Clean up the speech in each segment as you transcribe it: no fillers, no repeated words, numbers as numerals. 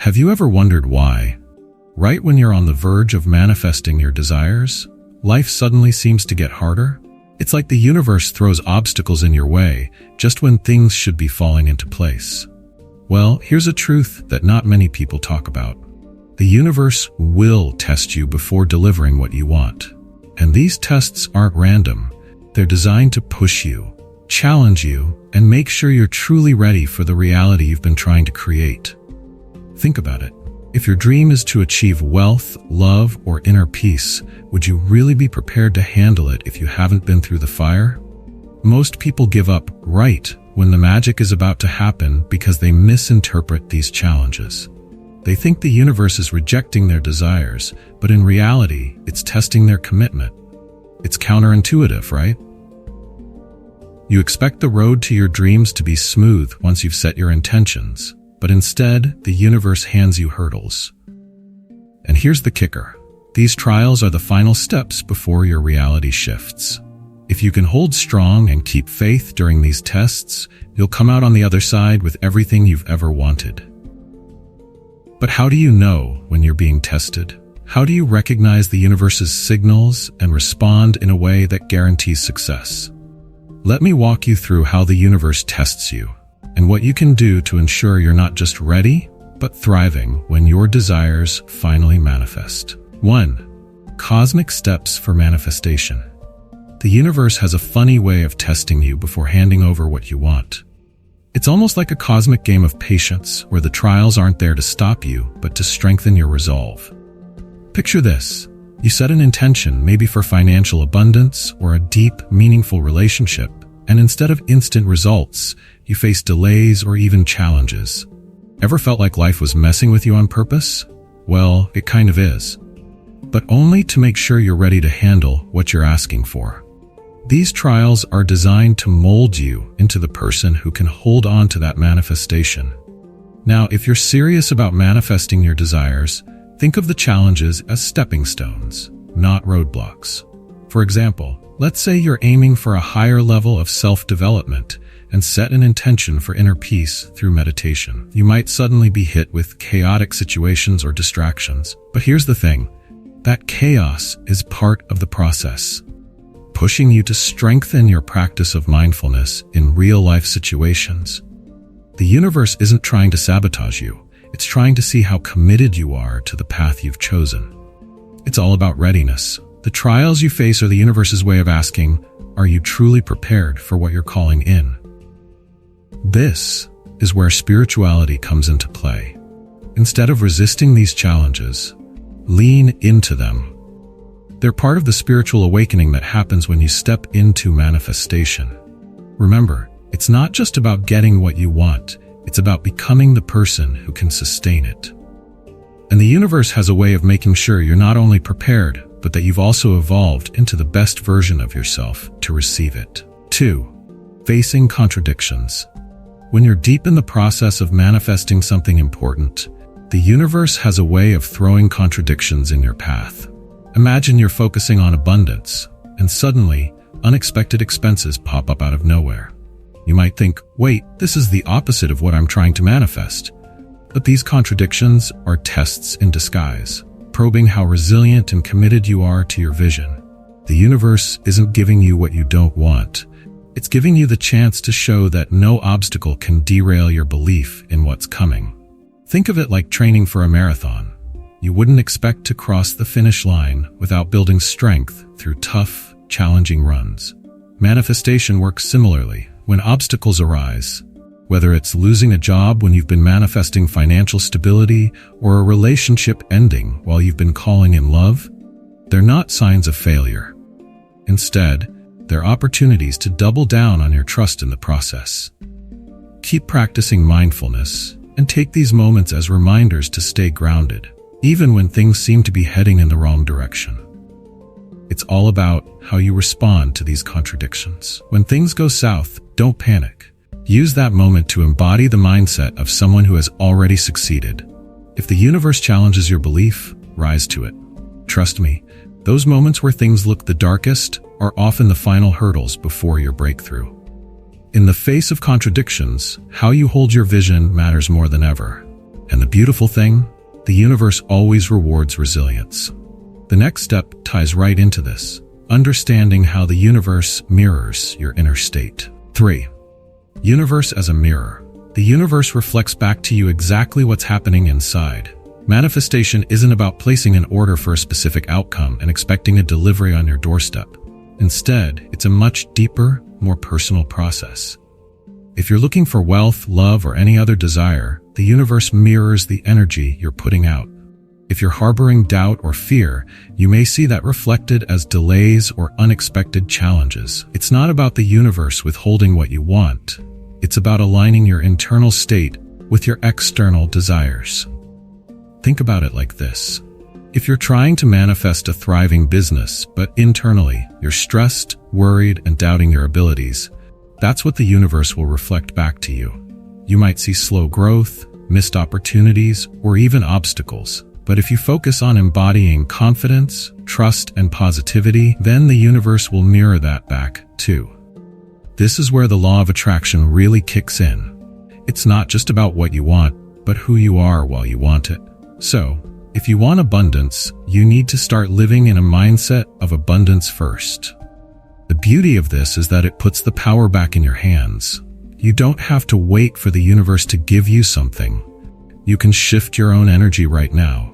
Have you ever wondered why, right when you're on the verge of manifesting your desires, life suddenly seems to get harder? It's like the universe throws obstacles in your way just when things should be falling into place. Well, here's a truth that not many people talk about. The universe will test you before delivering what you want. And these tests aren't random. They're designed to push you, challenge you, and make sure you're truly ready for the reality you've been trying to create. Think about it. If your dream is to achieve wealth, love, or inner peace, would you really be prepared to handle it if you haven't been through the fire? Most people give up right when the magic is about to happen because they misinterpret these challenges. They think the universe is rejecting their desires, but in reality, it's testing their commitment. It's counterintuitive, right? You expect the road to your dreams to be smooth once you've set your intentions, but instead, the universe hands you hurdles. And here's the kicker. These trials are the final steps before your reality shifts. If you can hold strong and keep faith during these tests, you'll come out on the other side with everything you've ever wanted. But how do you know when you're being tested? How do you recognize the universe's signals and respond in a way that guarantees success? Let me walk you through how the universe tests you and what you can do to ensure you're not just ready, but thriving when your desires finally manifest. 1. Cosmic steps for manifestation. The universe has a funny way of testing you before handing over what you want. It's almost like a cosmic game of patience where the trials aren't there to stop you, but to strengthen your resolve. Picture this. You set an intention, maybe for financial abundance or a deep, meaningful relationship, and instead of instant results, you face delays or even challenges. Ever felt like life was messing with you on purpose? Well, it kind of is. But only to make sure you're ready to handle what you're asking for. These trials are designed to mold you into the person who can hold on to that manifestation. Now, if you're serious about manifesting your desires, think of the challenges as stepping stones, not roadblocks. For example, let's say you're aiming for a higher level of self-development and set an intention for inner peace through meditation. You might suddenly be hit with chaotic situations or distractions. But here's the thing, that chaos is part of the process, pushing you to strengthen your practice of mindfulness in real-life situations. The universe isn't trying to sabotage you. It's trying to see how committed you are to the path you've chosen. It's all about readiness. The trials you face are the universe's way of asking, are you truly prepared for what you're calling in? This is where spirituality comes into play. Instead of resisting these challenges, lean into them. They're part of the spiritual awakening that happens when you step into manifestation. Remember, it's not just about getting what you want, it's about becoming the person who can sustain it. And the universe has a way of making sure you're not only prepared, but that you've also evolved into the best version of yourself to receive it. 2. Facing contradictions. When you're deep in the process of manifesting something important, the universe has a way of throwing contradictions in your path. Imagine you're focusing on abundance, and suddenly, unexpected expenses pop up out of nowhere. You might think, wait, this is the opposite of what I'm trying to manifest. But these contradictions are tests in disguise, probing how resilient and committed you are to your vision. The universe isn't giving you what you don't want. It's giving you the chance to show that no obstacle can derail your belief in what's coming. Think of it like training for a marathon. You wouldn't expect to cross the finish line without building strength through tough, challenging runs. Manifestation works similarly. When obstacles arise, whether it's losing a job when you've been manifesting financial stability or a relationship ending while you've been calling in love, they're not signs of failure. Instead, they're opportunities to double down on your trust in the process. Keep practicing mindfulness and take these moments as reminders to stay grounded, even when things seem to be heading in the wrong direction. It's all about how you respond to these contradictions. When things go south, don't panic. Use that moment to embody the mindset of someone who has already succeeded. If the universe challenges your belief, rise to it. Trust me, those moments where things look the darkest are often the final hurdles before your breakthrough. In the face of contradictions, how you hold your vision matters more than ever. And the beautiful thing, the universe always rewards resilience. The next step ties right into this, understanding how the universe mirrors your inner state. 3. Universe as a mirror. The universe reflects back to you exactly what's happening inside. Manifestation isn't about placing an order for a specific outcome and expecting a delivery on your doorstep. Instead, it's a much deeper, more personal process. If you're looking for wealth, love, or any other desire, the universe mirrors the energy you're putting out. If you're harboring doubt or fear, you may see that reflected as delays or unexpected challenges. It's not about the universe withholding what you want. It's about aligning your internal state with your external desires. Think about it like this. If you're trying to manifest a thriving business, but internally you're stressed, worried, and doubting your abilities, that's what the universe will reflect back to you. You might see slow growth, missed opportunities, or even obstacles. But if you focus on embodying confidence, trust, and positivity, then the universe will mirror that back, too. This is where the law of attraction really kicks in. It's not just about what you want, but who you are while you want it. So, if you want abundance, you need to start living in a mindset of abundance first. The beauty of this is that it puts the power back in your hands. You don't have to wait for the universe to give you something. You can shift your own energy right now.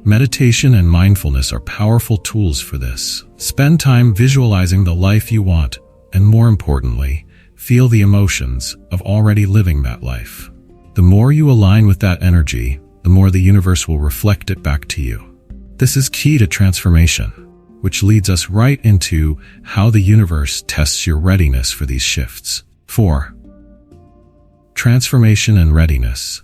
Meditation and mindfulness are powerful tools for this. Spend time visualizing the life you want, and more importantly, feel the emotions of already living that life. The more you align with that energy, the more the universe will reflect it back to you. This is key to transformation, which leads us right into how the universe tests your readiness for these shifts. 4. Transformation and readiness.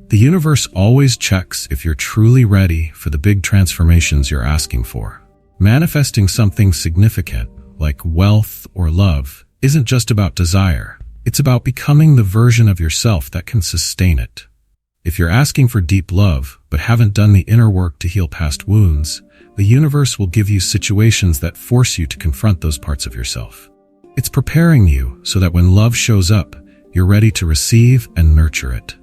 The universe always checks if you're truly ready for the big transformations you're asking for. Manifesting something significant, like wealth or love, isn't just about desire. It's about becoming the version of yourself that can sustain it. If you're asking for deep love, but haven't done the inner work to heal past wounds, the universe will give you situations that force you to confront those parts of yourself. It's preparing you so that when love shows up, you're ready to receive and nurture it.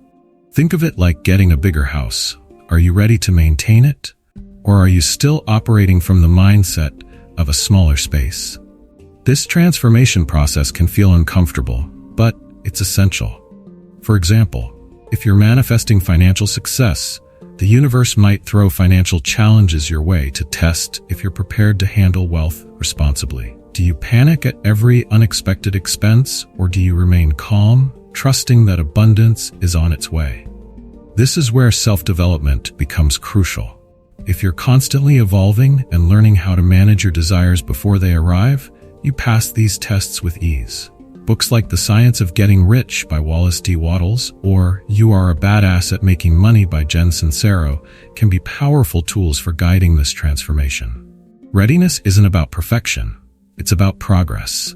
Think of it like getting a bigger house. Are you ready to maintain it? Or are you still operating from the mindset of a smaller space? This transformation process can feel uncomfortable, but it's essential. For example, if you're manifesting financial success, the universe might throw financial challenges your way to test if you're prepared to handle wealth responsibly. Do you panic at every unexpected expense, or do you remain calm, trusting that abundance is on its way? This is where self-development becomes crucial. If you're constantly evolving and learning how to manage your desires before they arrive, you pass these tests with ease. Books like The Science of Getting Rich by Wallace D. Wattles or You Are a Badass at Making Money by Jen Sincero can be powerful tools for guiding this transformation. Readiness isn't about perfection. It's about progress.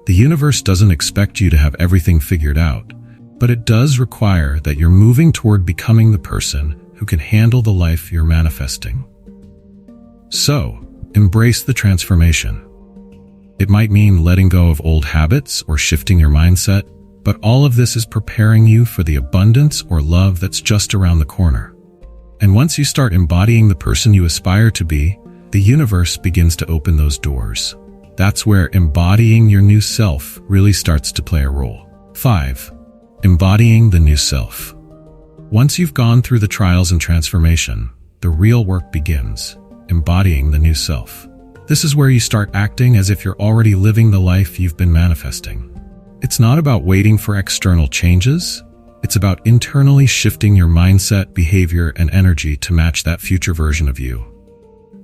The universe doesn't expect you to have everything figured out, but it does require that you're moving toward becoming the person who can handle the life you're manifesting. So, embrace the transformation. It might mean letting go of old habits or shifting your mindset, but all of this is preparing you for the abundance or love that's just around the corner. And once you start embodying the person you aspire to be, the universe begins to open those doors. That's where embodying your new self really starts to play a role. 5. Embodying the new self. Once you've gone through the trials and transformation, the real work begins, embodying the new self. This is where you start acting as if you're already living the life you've been manifesting. It's not about waiting for external changes. It's about internally shifting your mindset, behavior, and energy to match that future version of you.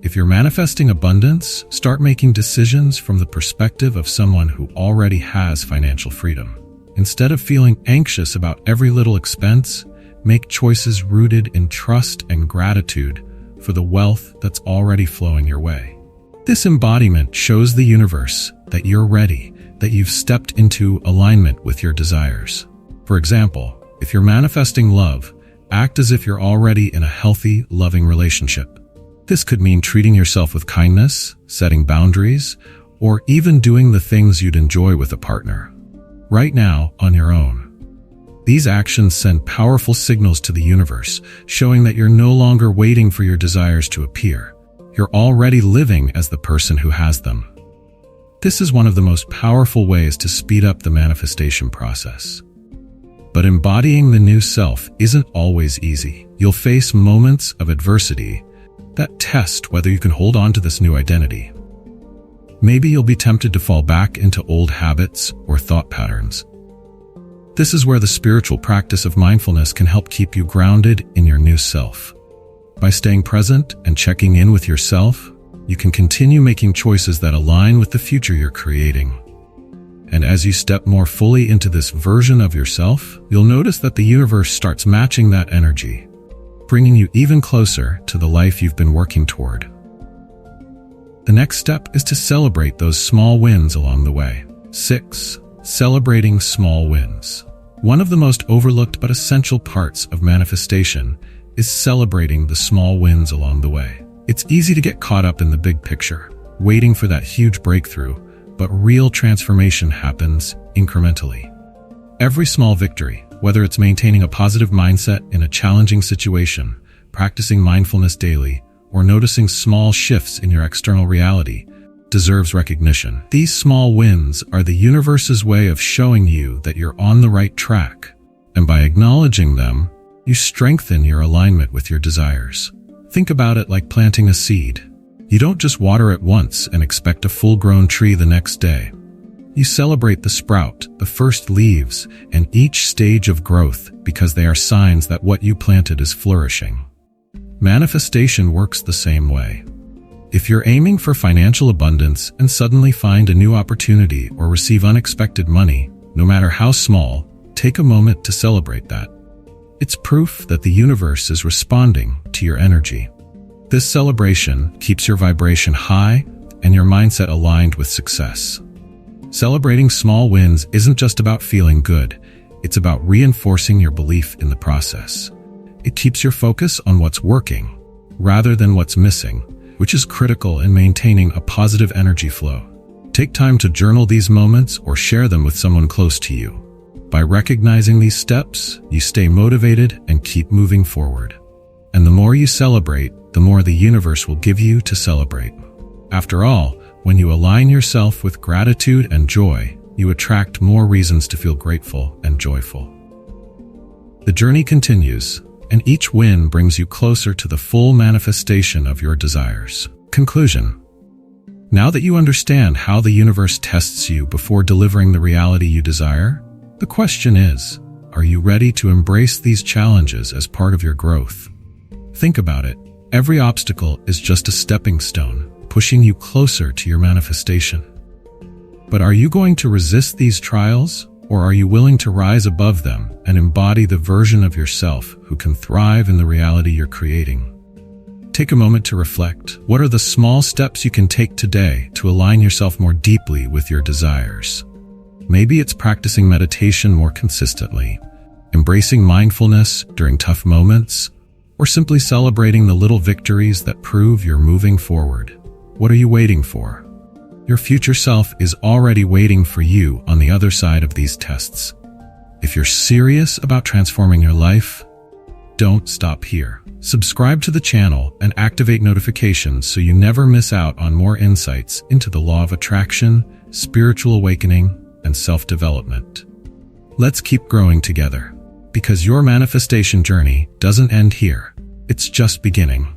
If you're manifesting abundance, start making decisions from the perspective of someone who already has financial freedom. Instead of feeling anxious about every little expense, make choices rooted in trust and gratitude for the wealth that's already flowing your way. This embodiment shows the universe that you're ready, that you've stepped into alignment with your desires. For example, if you're manifesting love, act as if you're already in a healthy, loving relationship. This could mean treating yourself with kindness, setting boundaries, or even doing the things you'd enjoy with a partner. Right now, on your own. These actions send powerful signals to the universe, showing that you're no longer waiting for your desires to appear. You're already living as the person who has them. This is one of the most powerful ways to speed up the manifestation process. But embodying the new self isn't always easy. You'll face moments of adversity that test whether you can hold on to this new identity. Maybe you'll be tempted to fall back into old habits or thought patterns. This is where the spiritual practice of mindfulness can help keep you grounded in your new self. By staying present and checking in with yourself, you can continue making choices that align with the future you're creating. And as you step more fully into this version of yourself, you'll notice that the universe starts matching that energy, bringing you even closer to the life you've been working toward. The next step is to celebrate those small wins along the way. 6. Celebrating small wins. One of the most overlooked but essential parts of manifestation is celebrating the small wins along the way. It's easy to get caught up in the big picture, waiting for that huge breakthrough, but real transformation happens incrementally. Every small victory, whether it's maintaining a positive mindset in a challenging situation, practicing mindfulness daily, or noticing small shifts in your external reality, deserves recognition. These small wins are the universe's way of showing you that you're on the right track, and by acknowledging them, you strengthen your alignment with your desires. Think about it like planting a seed. You don't just water it once and expect a full-grown tree the next day. You celebrate the sprout, the first leaves, and each stage of growth because they are signs that what you planted is flourishing. Manifestation works the same way. If you're aiming for financial abundance and suddenly find a new opportunity or receive unexpected money, no matter how small, take a moment to celebrate that. It's proof that the universe is responding to your energy. This celebration keeps your vibration high and your mindset aligned with success. Celebrating small wins isn't just about feeling good, it's about reinforcing your belief in the process. It keeps your focus on what's working, rather than what's missing, which is critical in maintaining a positive energy flow. Take time to journal these moments or share them with someone close to you. By recognizing these steps, you stay motivated and keep moving forward. And the more you celebrate, the more the universe will give you to celebrate. After all, when you align yourself with gratitude and joy, you attract more reasons to feel grateful and joyful. The journey continues, and each win brings you closer to the full manifestation of your desires. Conclusion. Now that you understand how the universe tests you before delivering the reality you desire, the question is, are you ready to embrace these challenges as part of your growth? Think about it. Every obstacle is just a stepping stone, pushing you closer to your manifestation. But are you going to resist these trials, or are you willing to rise above them and embody the version of yourself who can thrive in the reality you're creating? Take a moment to reflect. What are the small steps you can take today to align yourself more deeply with your desires? Maybe it's practicing meditation more consistently, embracing mindfulness during tough moments, or simply celebrating the little victories that prove you're moving forward. What are you waiting for? Your future self is already waiting for you on the other side of these tests. If you're serious about transforming your life, don't stop here. Subscribe to the channel and activate notifications so you never miss out on more insights into the law of attraction, spiritual awakening, and self-development. Let's keep growing together, because your manifestation journey doesn't end here. It's just beginning.